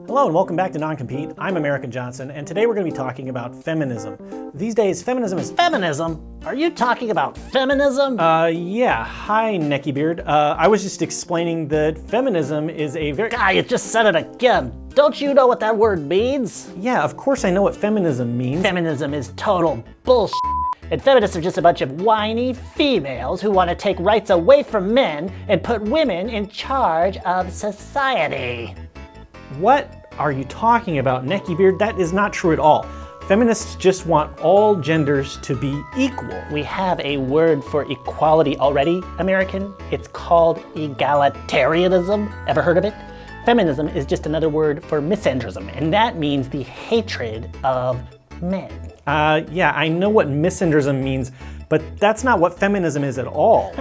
Hello and welcome back to NonCompete. I'm American Johnson, and today we're going to be talking about feminism. These days, feminism is... Feminism? Are you talking about feminism? Yeah. Hi, Neckbeard. I was just explaining that feminism is a very... God, you just said it again. Don't you know what that word means? Yeah, of course I know what feminism means. Feminism is total bullshit. And feminists are just a bunch of whiny females who want to take rights away from men and put women in charge of society. What are you talking about, Neckbeard? That is not true at all. Feminists just want all genders to be equal. We have a word for equality already, American. It's called egalitarianism. Ever heard of it? Feminism is just another word for misandrism, and that means the hatred of men. Yeah, I know what misandrism means, but that's not what feminism is at all.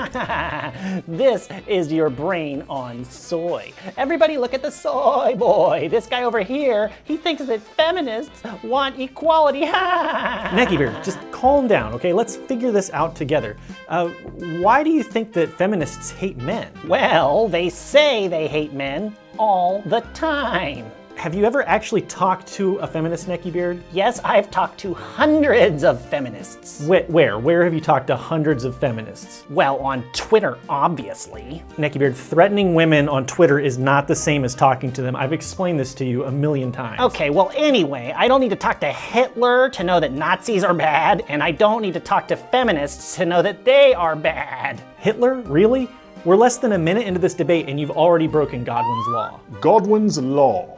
This is your brain on soy. Everybody look at the soy boy. This guy over here, he thinks that feminists want equality. Neckbeard, just calm down, okay? Let's figure this out together. Why do you think that feminists hate men? Well, they say they hate men all the time. Have you ever actually talked to a feminist, Neckbeard? Yes, I've talked to hundreds of feminists. Where? Where have you talked to hundreds of feminists? Well, on Twitter, obviously. Neckbeard, threatening women on Twitter is not the same as talking to them. I've explained this to you a million times. Okay, well anyway, I don't need to talk to Hitler to know that Nazis are bad, and I don't need to talk to feminists to know that they are bad. Hitler? Really? We're less than a minute into this debate and you've already broken Godwin's law. Godwin's law.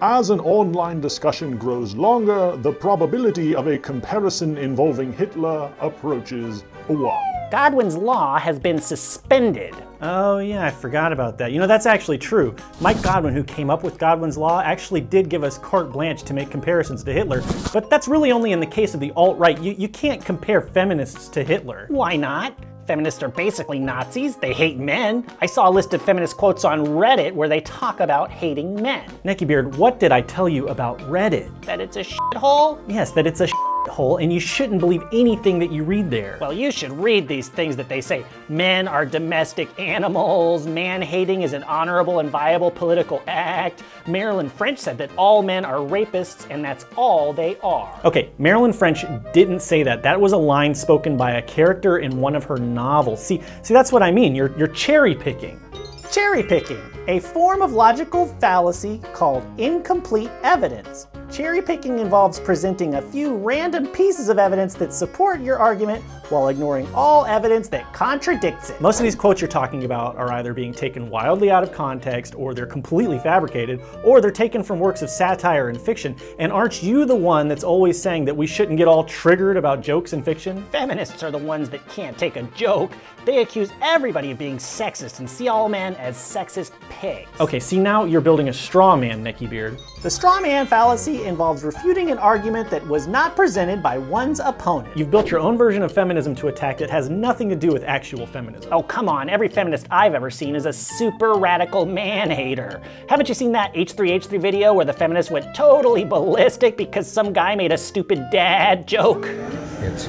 As an online discussion grows longer, the probability of a comparison involving Hitler approaches 1. Godwin's law has been suspended. Oh yeah, I forgot about that. You know, that's actually true. Mike Godwin, who came up with Godwin's law, actually did give us carte blanche to make comparisons to Hitler, but that's really only in the case of the alt-right. You can't compare feminists to Hitler. Why not? Feminists are basically Nazis. They hate men. I saw a list of feminist quotes on Reddit where they talk about hating men. Neckbeard, what did I tell you about Reddit? That it's a shithole? Yes, that it's a shithole, and you shouldn't believe anything that you read there. Well, you should read these things that they say. Men are domestic animals. Man-hating is an honorable and viable political act. Marilyn French said that all men are rapists, and that's all they are. Okay, Marilyn French didn't say that. That was a line spoken by a character in one of her novels. See, that's what I mean. You're cherry picking. Cherry picking, a form of logical fallacy called incomplete evidence. Cherry picking involves presenting a few random pieces of evidence that support your argument while ignoring all evidence that contradicts it. Most of these quotes you're talking about are either being taken wildly out of context, or they're completely fabricated, or they're taken from works of satire and fiction. And aren't you the one that's always saying that we shouldn't get all triggered about jokes in fiction? Feminists are the ones that can't take a joke. They accuse everybody of being sexist and see all men as sexist pigs. Okay, see, now you're building a straw man, Neckbeard. The straw man fallacy involves refuting an argument that was not presented by one's opponent. You've built your own version of feminism to attack that has nothing to do with actual feminism. Oh, come on. Every feminist I've ever seen is a super radical man-hater. Haven't you seen that H3H3 video where the feminist went totally ballistic because some guy made a stupid dad joke? It's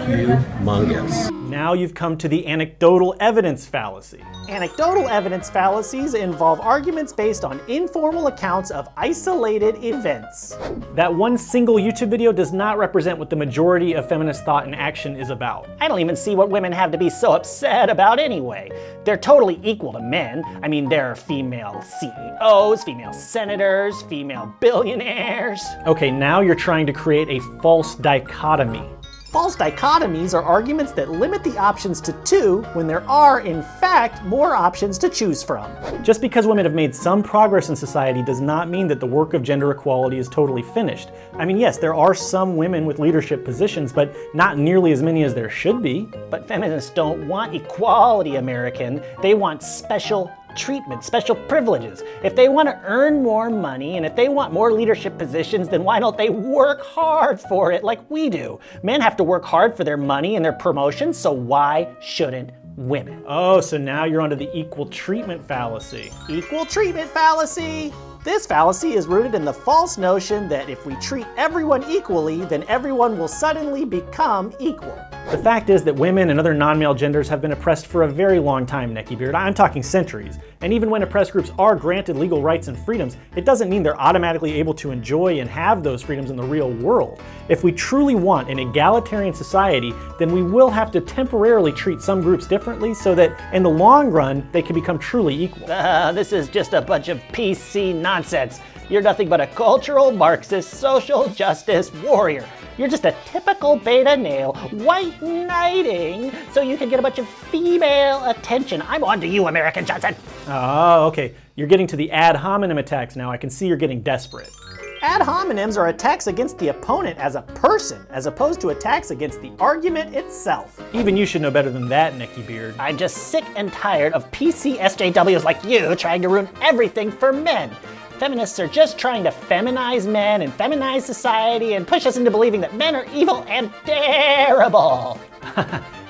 humongous. Now you've come to the anecdotal evidence fallacy. Anecdotal evidence fallacies involve arguments based on informal accounts of isolated events. That one single YouTube video does not represent what the majority of feminist thought and action is about. I don't even see what women have to be so upset about anyway. They're totally equal to men. I mean, there are female CEOs, female senators, female billionaires. Okay, now you're trying to create a false dichotomy. False dichotomies are arguments that limit the options to 2 when there are, in fact, more options to choose from. Just because women have made some progress in society does not mean that the work of gender equality is totally finished. I mean, yes, there are some women with leadership positions, but not nearly as many as there should be. But feminists don't want equality, American. They want special treatment, special privileges. If they want to earn more money and if they want more leadership positions, then why don't they work hard for it like we do? Men have to work hard for their money and their promotions, so why shouldn't women? Oh, so now you're onto the equal treatment fallacy. Equal treatment fallacy? This fallacy is rooted in the false notion that if we treat everyone equally, then everyone will suddenly become equal. The fact is that women and other non-male genders have been oppressed for a very long time, Neckbeard. I'm talking centuries. And even when oppressed groups are granted legal rights and freedoms, it doesn't mean they're automatically able to enjoy and have those freedoms in the real world. If we truly want an egalitarian society, then we will have to temporarily treat some groups differently so that in the long run, they can become truly equal. This is just a bunch of PC nonsense. You're nothing but a cultural Marxist social justice warrior. You're just a typical beta male, white knighting, so you can get a bunch of female attention. I'm on to you, American Johnson. Oh, okay. You're getting to the ad hominem attacks now. I can see you're getting desperate. Ad hominems are attacks against the opponent as a person, as opposed to attacks against the argument itself. Even you should know better than that, Neckbeard. I'm just sick and tired of PC SJWs like you trying to ruin everything for men. Feminists are just trying to feminize men and feminize society and push us into believing that men are evil and terrible.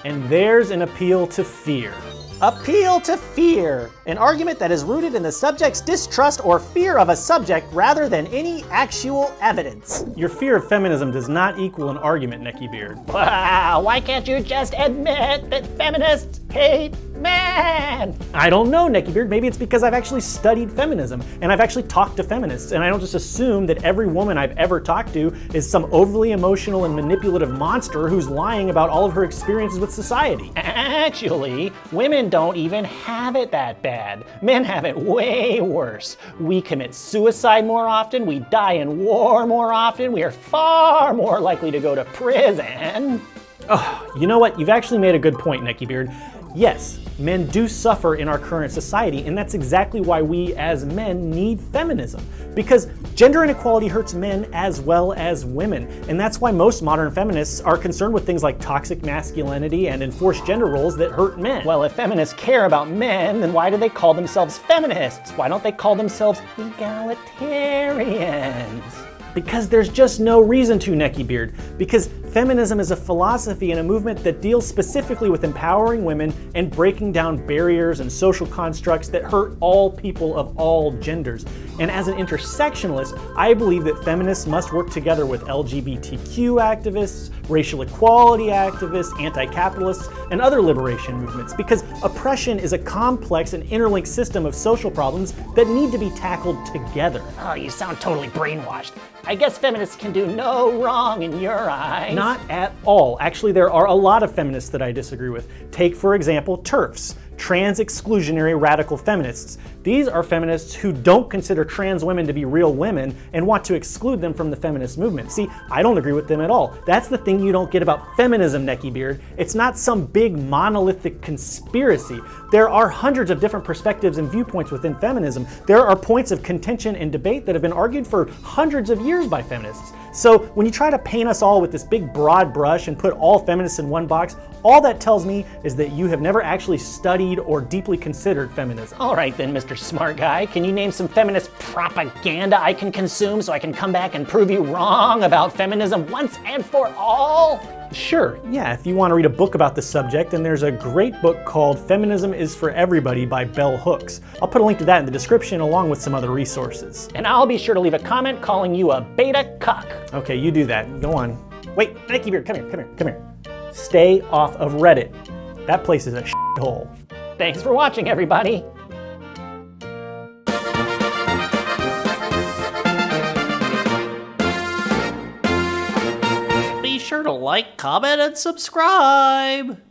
And there's an appeal to fear. Appeal to fear, an argument that is rooted in the subject's distrust or fear of a subject rather than any actual evidence. Your fear of feminism does not equal an argument, Neckbeard. Wow, why can't you just admit that feminists hate men? I don't know, Neckbeard. Maybe it's because I've actually studied feminism and I've actually talked to feminists, and I don't just assume that every woman I've ever talked to is some overly emotional and manipulative monster who's lying about all of her experiences with society. Actually, women don't even have it that bad. Men have it way worse. We commit suicide more often, we die in war more often, we are far more likely to go to prison. Oh, you know what? You've actually made a good point, Neckbeard. Yes, men do suffer in our current society, and that's exactly why we as men need feminism. Because gender inequality hurts men as well as women, and that's why most modern feminists are concerned with things like toxic masculinity and enforced gender roles that hurt men. Well, if feminists care about men, then why do they call themselves feminists? Why don't they call themselves egalitarians? Because there's just no reason to, Neckbeard. Because feminism is a philosophy and a movement that deals specifically with empowering women and breaking down barriers and social constructs that hurt all people of all genders. And as an intersectionalist, I believe that feminists must work together with LGBTQ activists, racial equality activists, anti-capitalists, and other liberation movements, because oppression is a complex and interlinked system of social problems that need to be tackled together. Oh, you sound totally brainwashed. I guess feminists can do no wrong in your eyes. Not at all. Actually, there are a lot of feminists that I disagree with. Take, for example, TERFs, trans exclusionary radical feminists. These are feminists who don't consider trans women to be real women and want to exclude them from the feminist movement. See, I don't agree with them at all. That's the thing you don't get about feminism, Neckbeard. It's not some big monolithic conspiracy. There are hundreds of different perspectives and viewpoints within feminism. There are points of contention and debate that have been argued for hundreds of years by feminists. So when you try to paint us all with this big broad brush and put all feminists in one box, all that tells me is that you have never actually studied or deeply considered feminism. All right then, Mr. Smart Guy, can you name some feminist propaganda I can consume so I can come back and prove you wrong about feminism once and for all? Sure, yeah, if you want to read a book about the subject, then there's a great book called Feminism is for Everybody by Bell Hooks. I'll put a link to that in the description along with some other resources. And I'll be sure to leave a comment calling you a beta cuck. Okay, you do that. Go on. Wait, Neckbeard, come here. Stay off of Reddit. That place is a shithole. Thanks for watching, everybody. Be sure to like, comment, and subscribe.